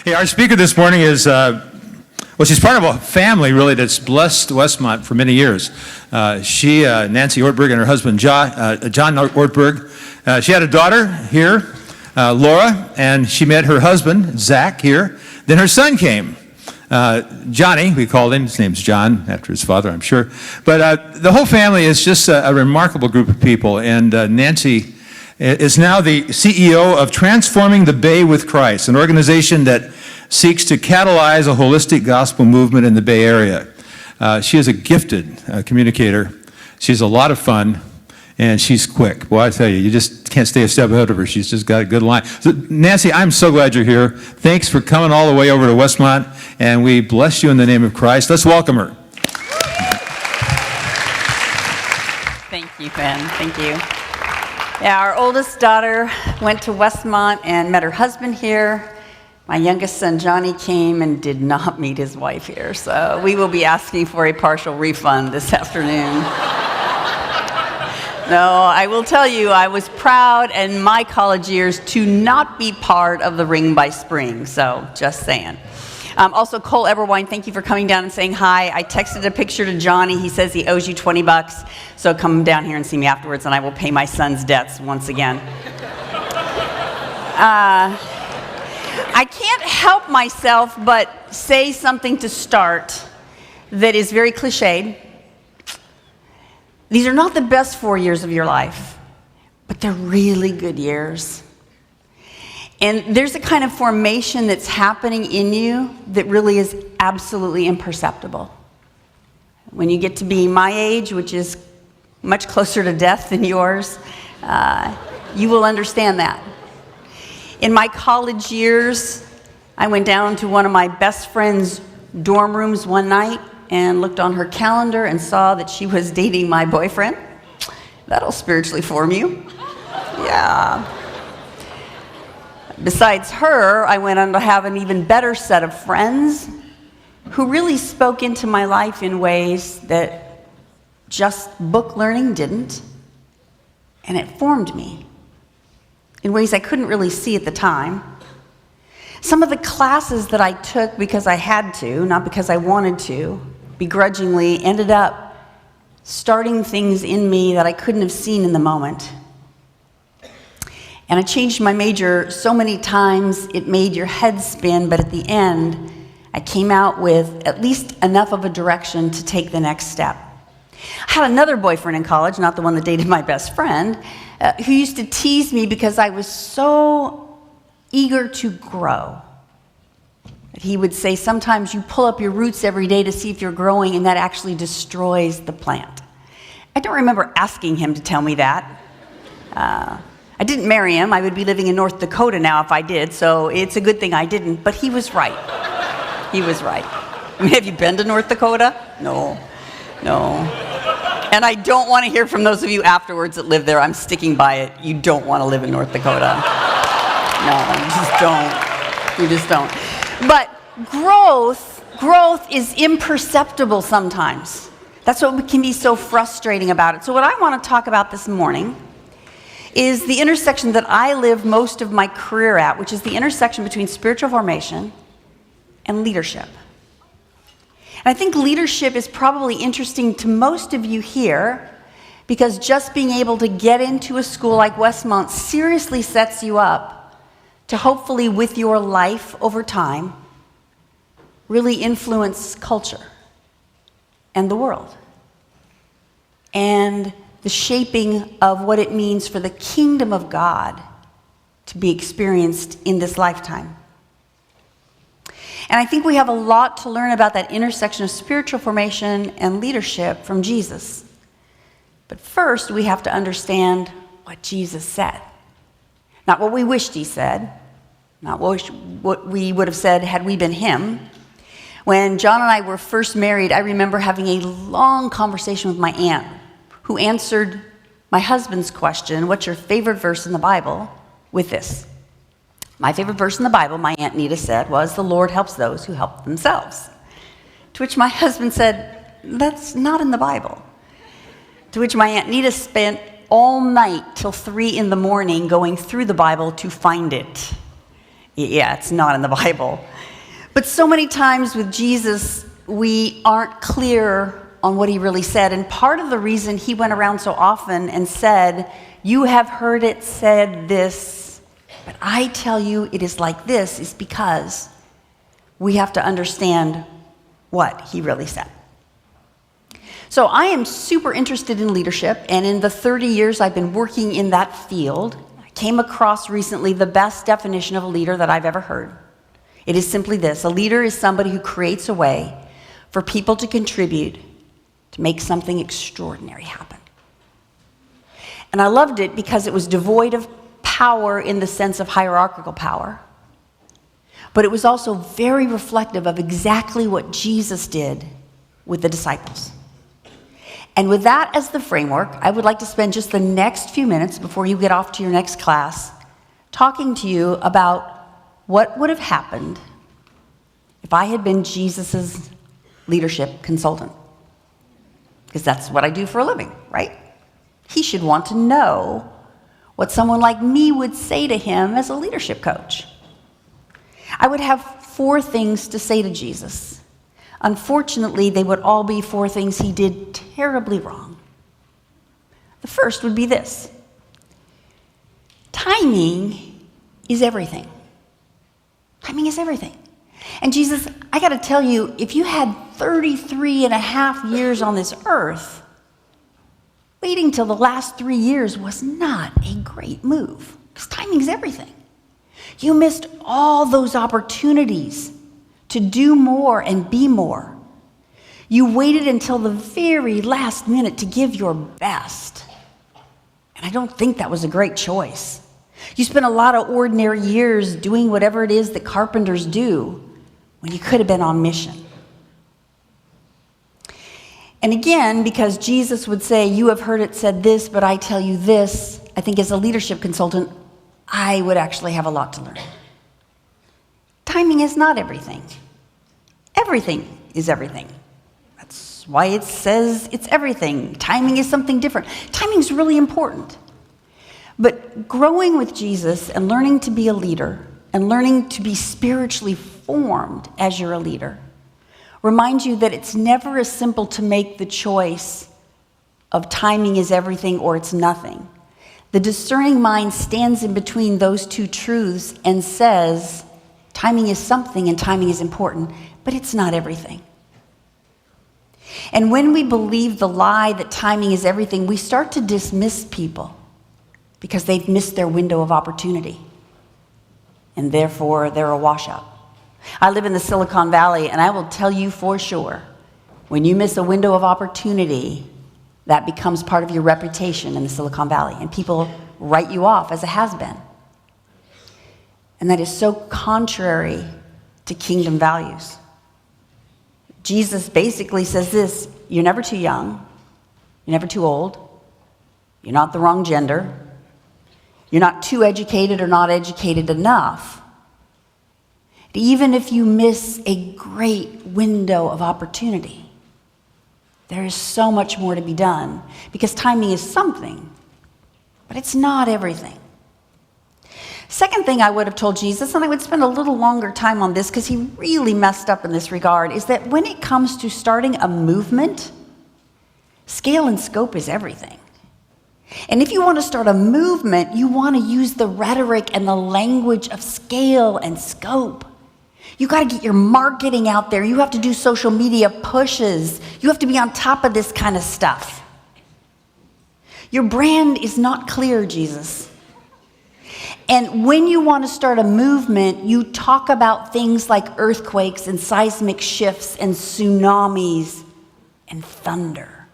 Hey, our speaker this morning is, she's part of a family, really, that's blessed Westmont for many years. Nancy Ortberg, and her husband, John Ortberg. She had a daughter here, Laura, and she met her husband, Zach, here. Then her son came, Johnny, we called him. His name's John, after his father, I'm sure. But the whole family is just a remarkable group of people, and Nancy is now the CEO of Transforming the Bay with Christ, an organization that seeks to catalyze a holistic gospel movement in the Bay Area. She is a gifted communicator. She's a lot of fun, and she's quick. Boy, I tell you, you just can't stay a step ahead of her. She's just got a good line. So, Nancy, I'm so glad you're here. Thanks for coming all the way over to Westmont, and we bless you in the name of Christ. Let's welcome her. Thank you, Ben. Thank you. Yeah, our oldest daughter went to Westmont and met her husband here. My youngest son, Johnny, came and did not meet his wife here, so we will be asking for a partial refund this afternoon. No, I will tell you, I was proud in my college years to not be part of the Ring by Spring, so just saying. Also, Cole Eberwine, thank you for coming down and saying hi. I texted a picture to Johnny. He says he owes you $20, so come down here and see me afterwards, and I will pay my son's debts once again. I can't help myself but say something to start that is very cliched. These are not the best 4 years of your life, but they're really good years. And there's a kind of formation that's happening in you that really is absolutely imperceptible. When you get to be my age, which is much closer to death than yours, you will understand that. In my college years, I went down to one of my best friend's dorm rooms one night and looked on her calendar and saw that she was dating my boyfriend. That'll spiritually form you. Yeah. Besides her, I went on to have an even better set of friends who really spoke into my life in ways that just book learning didn't, and it formed me in ways I couldn't really see at the time. Some of the classes that I took because I had to, not because I wanted to, begrudgingly, ended up starting things in me that I couldn't have seen in the moment. And I changed my major so many times it made your head spin, but at the end, I came out with at least enough of a direction to take the next step. I had another boyfriend in college, not the one that dated my best friend, who used to tease me because I was so eager to grow. He would say, sometimes you pull up your roots every day to see if you're growing, and that actually destroys the plant. I don't remember asking him to tell me that. I didn't marry him. I would be living in North Dakota now if I did, so it's a good thing I didn't, but he was right. He was right. I mean, have you been to North Dakota? No. And I don't want to hear from those of you afterwards that live there. I'm sticking by it. You don't want to live in North Dakota. No, you just don't. But growth is imperceptible sometimes. That's what can be so frustrating about it. So what I want to talk about this morning is the intersection that I lived most of my career at, which is the intersection between spiritual formation and leadership. And I think leadership is probably interesting to most of you here because just being able to get into a school like Westmont seriously sets you up to hopefully, with your life over time, really influence culture and the world and the shaping of what it means for the kingdom of God to be experienced in this lifetime. And I think we have a lot to learn about that intersection of spiritual formation and leadership from Jesus. But first, we have to understand what Jesus said. Not what we wished he said, not what we would have said had we been him. When John and I were first married, I remember having a long conversation with my aunt, who answered my husband's question, what's your favorite verse in the Bible, with this. My favorite verse in the Bible, my Aunt Nita said, was, the Lord helps those who help themselves. To which my husband said, that's not in the Bible. To which my Aunt Nita spent all night till 3 a.m. going through the Bible to find it. Yeah, it's not in the Bible. But so many times with Jesus, we aren't clear on what he really said. And part of the reason he went around so often and said, "You have heard it said this, but I tell you it is like this," is because we have to understand what he really said. So I am super interested in leadership, and in the 30 years I've been working in that field, I came across recently the best definition of a leader that I've ever heard. It is simply this: a leader is somebody who creates a way for people to contribute to make something extraordinary happen. And I loved it because it was devoid of power in the sense of hierarchical power, but it was also very reflective of exactly what Jesus did with the disciples. And with that as the framework, I would like to spend just the next few minutes before you get off to your next class talking to you about what would have happened if I had been Jesus's leadership consultant. Because that's what I do for a living, right? He should want to know what someone like me would say to him as a leadership coach. I would have 4 things to say to Jesus. Unfortunately, they would all be 4 things he did terribly wrong. The first would be this: timing is everything. Timing is everything. And Jesus, I got to tell you, if you had 33 and a half years on this earth, waiting till the last 3 years was not a great move, because timing is everything. You missed all those opportunities to do more and be more. You waited until the very last minute to give your best. And I don't think that was a great choice. You spent a lot of ordinary years doing whatever it is that carpenters do when you could have been on mission. And again, because Jesus would say, "You have heard it said this, but I tell you this," I think as a leadership consultant, I would actually have a lot to learn. Timing is not everything. Everything is everything. That's why it says it's everything. Timing is something different. Timing is really important. But growing with Jesus and learning to be a leader and learning to be spiritually formed as you're a leader reminds you that it's never as simple to make the choice of timing is everything or it's nothing. The discerning mind stands in between those two truths and says timing is something and timing is important, but it's not everything. And when we believe the lie that timing is everything, we start to dismiss people because they've missed their window of opportunity, and therefore they're a washout. I live in the Silicon Valley, and I will tell you for sure, when you miss a window of opportunity, that becomes part of your reputation in the Silicon Valley, and people write you off as a has-been. And that is so contrary to kingdom values. Jesus basically says this: you're never too young, you're never too old, you're not the wrong gender, you're not too educated or not educated enough. Even if you miss a great window of opportunity, there is so much more to be done, because timing is something, but it's not everything. Second thing I would have told Jesus, and I would spend a little longer time on this because he really messed up in this regard, is that when it comes to starting a movement, scale and scope is everything. And if you want to start a movement, you want to use the rhetoric and the language of scale and scope. You got to get your marketing out there. You have to do social media pushes. You have to be on top of this kind of stuff. Your brand is not clear, Jesus. And when you want to start a movement, you talk about things like earthquakes and seismic shifts and tsunamis and thunder.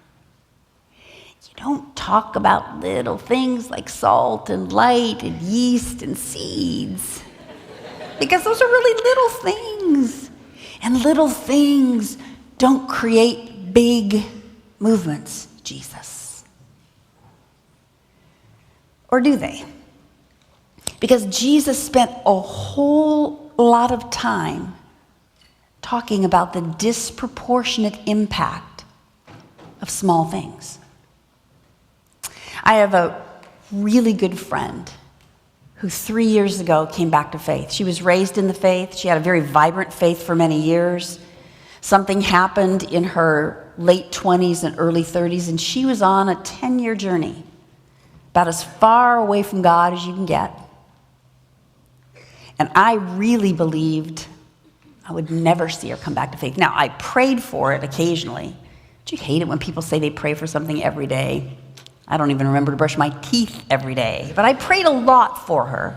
You don't talk about little things like salt and light and yeast and seeds, because those are really little things. And little things don't create big movements, Jesus. Or do they? Because Jesus spent a whole lot of time talking about the disproportionate impact of small things. I have a really good friend who 3 years ago came back to faith. She was raised in the faith. She had a very vibrant faith for many years. Something happened in her late 20s and early 30s, and she was on a 10-year journey, about as far away from God as you can get. And I really believed I would never see her come back to faith. Now, I prayed for it occasionally. Do you hate it when people say they pray for something every day? I don't even remember to brush my teeth every day. But I prayed a lot for her.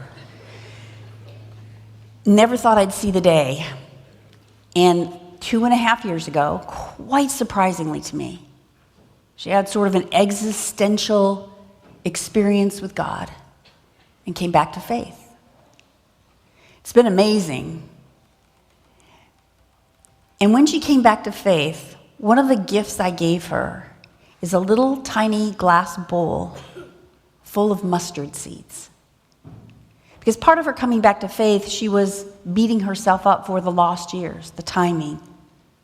Never thought I'd see the day. And 2.5 years ago, quite surprisingly to me, she had sort of an existential experience with God and came back to faith. It's been amazing. And when she came back to faith, one of the gifts I gave her is a little tiny glass bowl full of mustard seeds. Because part of her coming back to faith, she was beating herself up for the lost years, the timing,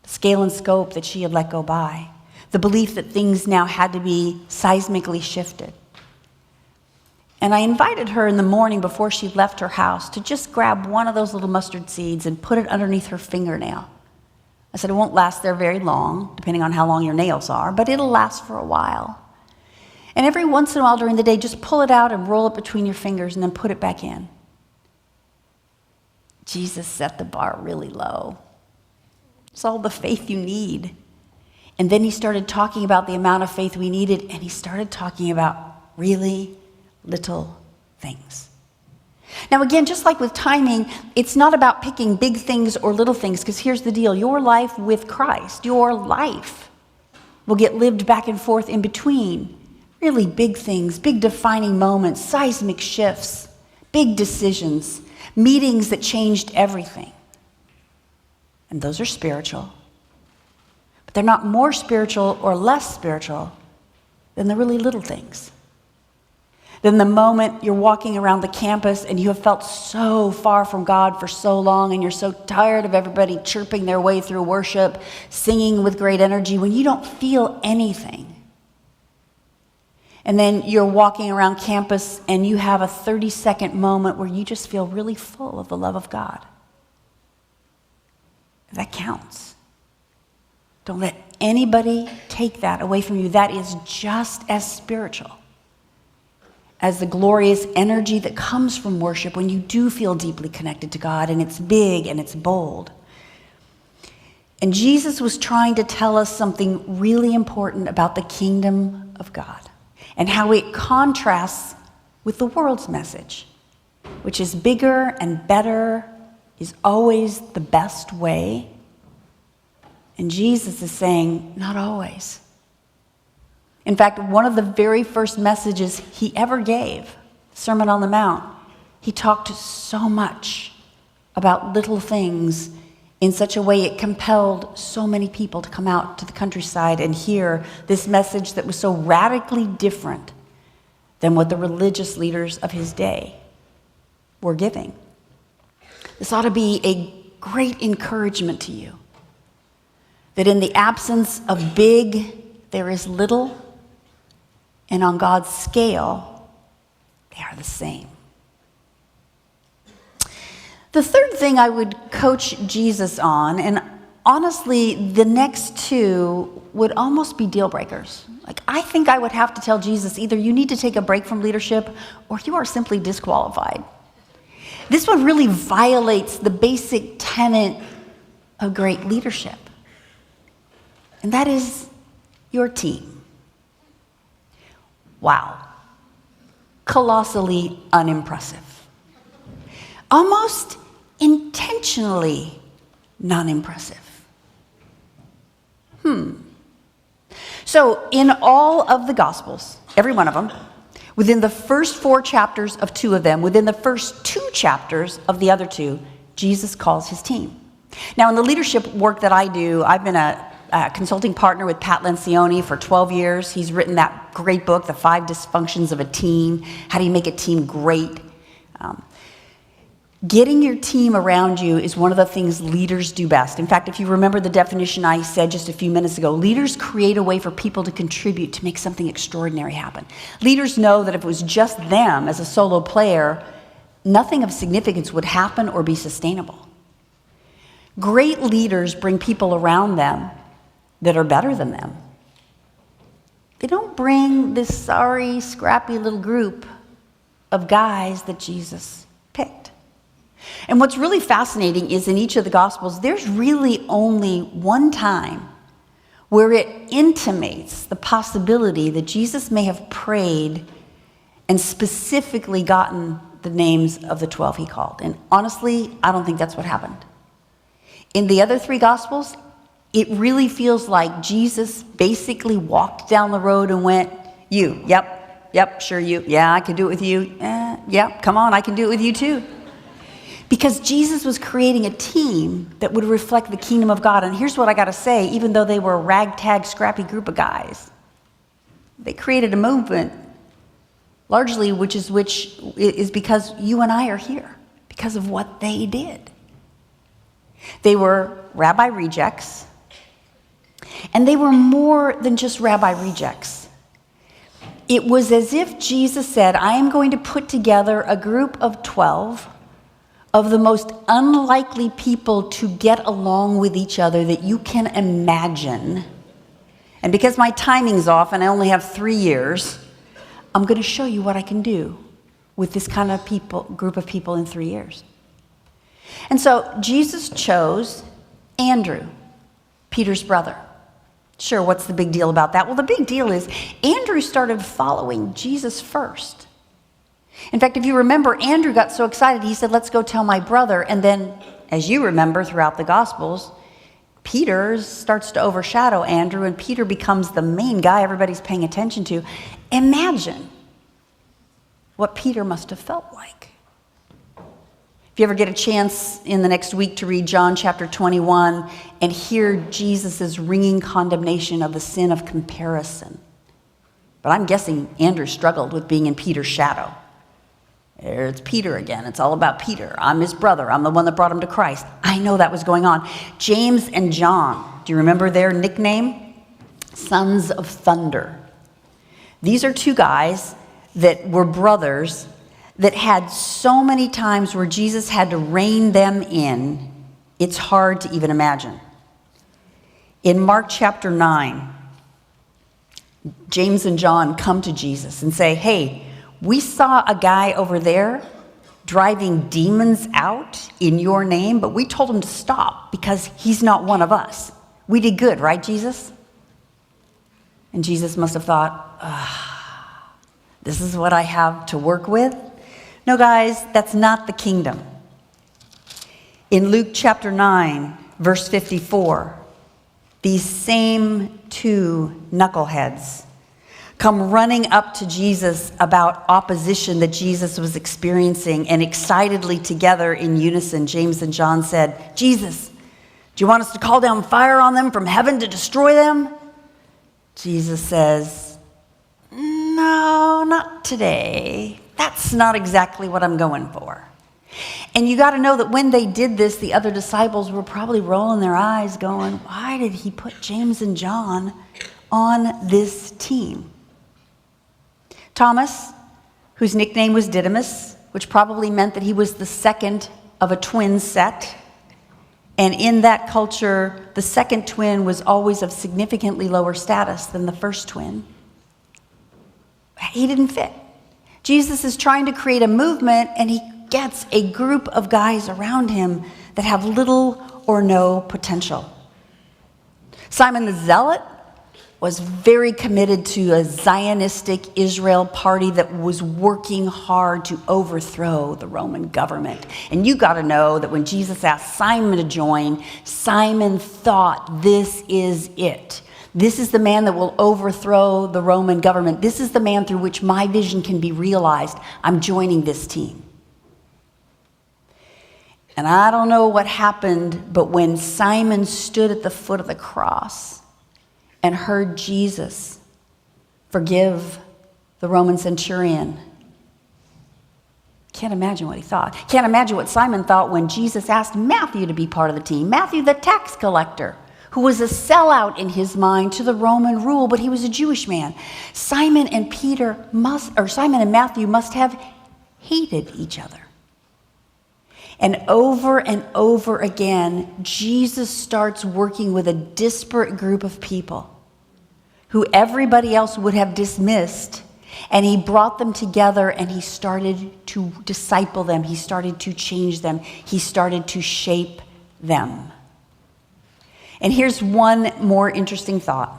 the scale and scope that she had let go by, the belief that things now had to be seismically shifted. And I invited her in the morning before she left her house to just grab one of those little mustard seeds and put it underneath her fingernail. I said, it won't last there very long, depending on how long your nails are, but it'll last for a while. And every once in a while during the day, just pull it out and roll it between your fingers and then put it back in. Jesus set the bar really low. It's all the faith you need. And then he started talking about the amount of faith we needed, and he started talking about really little things. Now again, just like with timing, it's not about picking big things or little things, because here's the deal. Your life with Christ, your life will get lived back and forth in between really big things, big defining moments, seismic shifts, big decisions, meetings that changed everything. And those are spiritual. But they're not more spiritual or less spiritual than the really little things. Then the moment you're walking around the campus and you have felt so far from God for so long and you're so tired of everybody chirping their way through worship, singing with great energy, when you don't feel anything. And then you're walking around campus and you have a 30-second moment where you just feel really full of the love of God. That counts. Don't let anybody take that away from you. That is just as spiritual as the glorious energy that comes from worship when you do feel deeply connected to God, and it's big and it's bold. And Jesus was trying to tell us something really important about the kingdom of God and how it contrasts with the world's message, which is bigger and better, is always the best way. And Jesus is saying, not always. In fact, one of the very first messages he ever gave, Sermon on the Mount, he talked so much about little things in such a way it compelled so many people to come out to the countryside and hear this message that was so radically different than what the religious leaders of his day were giving. This ought to be a great encouragement to you, that in the absence of big, there is little. And on God's scale, they are the same. The third thing I would coach Jesus on, and honestly, the next two would almost be deal breakers. Like, I think I would have to tell Jesus, either you need to take a break from leadership or you are simply disqualified. This one really violates the basic tenet of great leadership. And that is your team. Wow. Colossally unimpressive. Almost intentionally non-impressive. So in all of the Gospels, every one of them, within the first 4 chapters of 2 of them, within the first 2 chapters of the other 2, Jesus calls his team. Now in the leadership work that I do, I've been a consulting partner with Pat Lencioni for 12 years. He's written that great book, The 5 Dysfunctions of a Team. How do you make a team great? Getting your team around you is one of the things leaders do best. In fact, if you remember the definition I said just a few minutes ago, leaders create a way for people to contribute to make something extraordinary happen. Leaders know that if it was just them as a solo player, nothing of significance would happen or be sustainable. Great leaders bring people around them that are better than them. They don't bring this sorry, scrappy little group of guys that Jesus picked. And what's really fascinating is in each of the Gospels, there's really only one time where it intimates the possibility that Jesus may have prayed and specifically gotten the names of the 12 he called. And honestly, I don't think that's what happened. In the other three Gospels, it really feels like Jesus basically walked down the road and went, you, yep, sure you, yeah, I can do it with you, yeah, come on, I can do it with you too. Because Jesus was creating a team that would reflect the kingdom of God. And here's what I got to say, even though they were a ragtag, scrappy group of guys, they created a movement, largely which is because you and I are here, because of what they did. They were rabbi rejects, and they were more than just rabbi rejects. It was as if Jesus said, I am going to put together a group of 12 of the most unlikely people to get along with each other that you can imagine. And because my timing's off and I only have 3 years, I'm going to show you what I can do with this kind of group of people in 3 years. And so Jesus chose Andrew, Peter's brother. Sure, what's the big deal about that? Well, the big deal is Andrew started following Jesus first. In fact, if you remember, Andrew got so excited, he said, let's go tell my brother. And then, as you remember throughout the Gospels, Peter starts to overshadow Andrew, and Peter becomes the main guy everybody's paying attention to. Imagine what Peter must have felt like. If you ever get a chance in the next week to read John chapter 21 and hear Jesus' ringing condemnation of the sin of comparison. But I'm guessing Andrew struggled with being in Peter's shadow. It's Peter again. It's all about Peter. I'm his brother. I'm the one that brought him to Christ. I know that was going on. James and John, do you remember their nickname? Sons of Thunder. These are two guys that were brothers that had so many times where Jesus had to rein them in, it's hard to even imagine. In Mark chapter 9, James and John come to Jesus and say, hey, we saw a guy over there driving demons out in your name, but we told him to stop because he's not one of us. We did good, right, Jesus? And Jesus must have thought, this is what I have to work with? No, guys, that's not the kingdom. In Luke chapter 9, verse 54, these same two knuckleheads come running up to Jesus about opposition that Jesus was experiencing, and excitedly together in unison, James and John said, Jesus, do you want us to call down fire on them from heaven to destroy them? Jesus says, no, not today. That's not exactly what I'm going for. And you got to know that when they did this, the other disciples were probably rolling their eyes going, why did he put James and John on this team? Thomas, whose nickname was Didymus, which probably meant that he was the second of a twin set. And in that culture, the second twin was always of significantly lower status than the first twin. He didn't fit. Jesus is trying to create a movement, and he gets a group of guys around him that have little or no potential. Simon the Zealot was very committed to a Zionistic Israel party that was working hard to overthrow the Roman government. And you got to know that when Jesus asked Simon to join, Simon thought, this is it. This is the man that will overthrow the Roman government. This is the man through which my vision can be realized. I'm joining this team. And I don't know what happened, but when Simon stood at the foot of the cross and heard Jesus forgive the Roman centurion, can't imagine what he thought. Can't imagine what Simon thought when Jesus asked Matthew to be part of the team. Matthew, the tax collector, who was a sellout in his mind to the Roman rule, but he was a Jewish man. Simon and Matthew must have hated each other. And over again, Jesus starts working with a disparate group of people who everybody else would have dismissed. And he brought them together and he started to disciple them. He started to change them. He started to shape them. And here's one more interesting thought.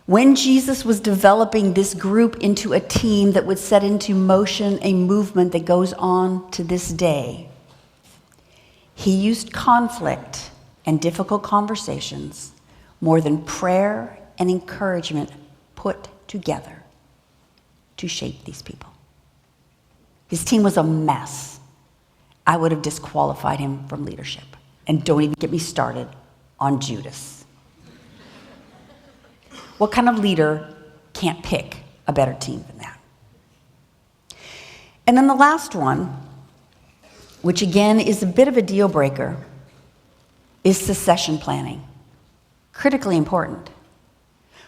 When Jesus was developing this group into a team that would set into motion a movement that goes on to this day, he used conflict and difficult conversations more than prayer and encouragement put together to shape these people. His team was a mess. I would have disqualified him from leadership. And don't even get me started on Judas. What kind of leader can't pick a better team than that? And then the last one, which again is a bit of a deal breaker, is succession planning. Critically important.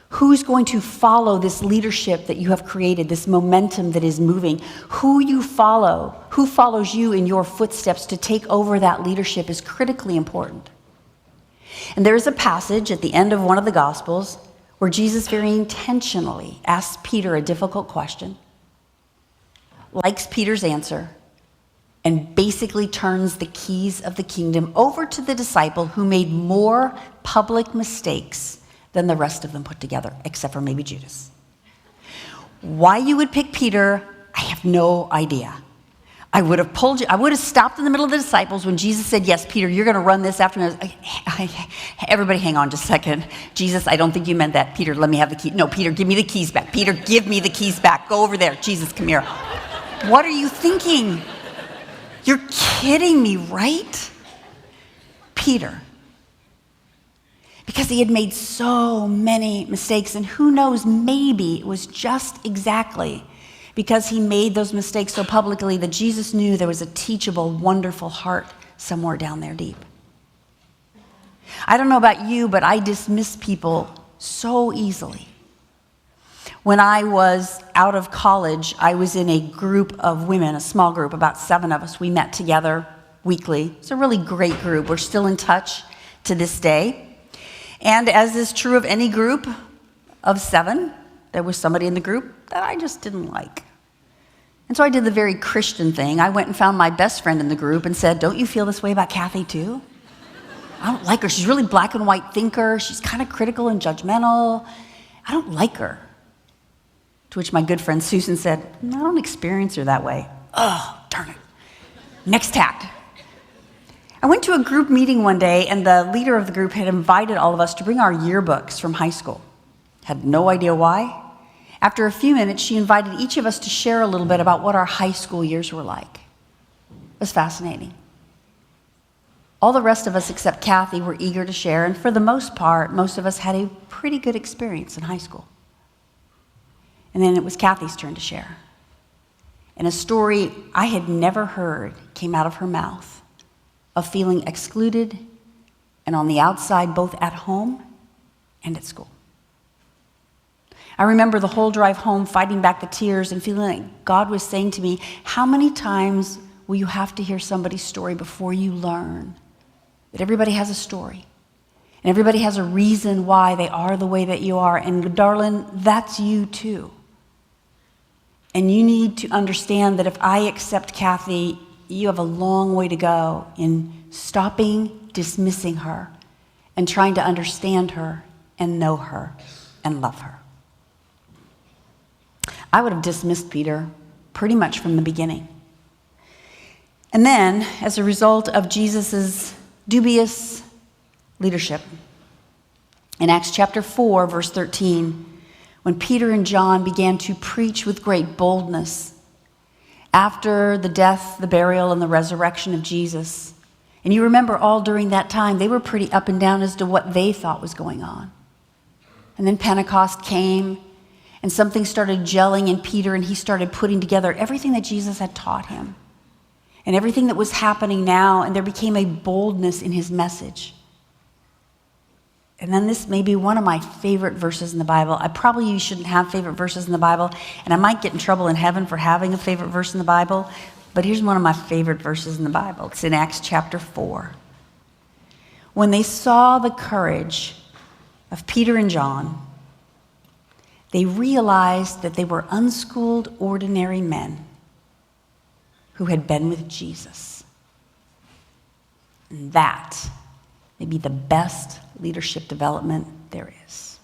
Who's going to follow this leadership that you have created, this momentum that is moving? Who you follow, who follows you in your footsteps to take over that leadership is critically important. And there is a passage at the end of one of the Gospels where Jesus very intentionally asks Peter a difficult question, likes Peter's answer, and basically turns the keys of the kingdom over to the disciple who made more public mistakes than the rest of them put together, except for maybe Judas. Why you would pick Peter, I have no idea. I would have stopped in the middle of the disciples when Jesus said, yes, Peter, you're going to run this after me. Everybody hang on just a second. Jesus, I don't think you meant that. Peter, let me have the key. No, Peter, give me the keys back. Peter, give me the keys back. Go over there. Jesus, come here. What are you thinking? You're kidding me, right? Peter. Because he had made so many mistakes, and who knows, maybe it was just exactly because he made those mistakes so publicly that Jesus knew there was a teachable, wonderful heart somewhere down there deep. I don't know about you, but I dismiss people so easily. When I was out of college, I was in a group of women, a small group, about 7 of us. We met together weekly. It's a really great group. We're still in touch to this day. And as is true of any group of 7, there was somebody in the group that I just didn't like. And so I did the very Christian thing. I went and found my best friend in the group and said, don't you feel this way about Kathy too? I don't like her. She's a really black and white thinker. She's kind of critical and judgmental. I don't like her. To which my good friend Susan said, I don't experience her that way. Oh, darn it. Next tact. I went to a group meeting one day, and the leader of the group had invited all of us to bring our yearbooks from high school. Had no idea why. After a few minutes, she invited each of us to share a little bit about what our high school years were like. It was fascinating. All the rest of us except Kathy were eager to share, and for the most part, most of us had a pretty good experience in high school. And then it was Kathy's turn to share. And a story I had never heard came out of her mouth of feeling excluded and on the outside, both at home and at school. I remember the whole drive home fighting back the tears and feeling like God was saying to me, how many times will you have to hear somebody's story before you learn that everybody has a story and everybody has a reason why they are the way that you are? And darling, that's you too. And you need to understand that if I accept Kathy, you have a long way to go in stopping dismissing her and trying to understand her and know her and love her. I would have dismissed Peter pretty much from the beginning. And then, as a result of Jesus' dubious leadership, in Acts chapter 4, verse 13, when Peter and John began to preach with great boldness after the death, the burial, and the resurrection of Jesus. And you remember all during that time, they were pretty up and down as to what they thought was going on. And then Pentecost came, and something started gelling in Peter, and he started putting together everything that Jesus had taught him and everything that was happening now, and there became a boldness in his message. And then this may be one of my favorite verses in the Bible. I probably shouldn't have favorite verses in the Bible, and I might get in trouble in heaven for having a favorite verse in the Bible, But here's one of my favorite verses in the Bible. It's in Acts chapter 4. When they saw the courage of Peter and John, they realized that they were unschooled, ordinary men who had been with Jesus. And that may be the best leadership development there is.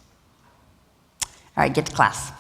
All right, get to class.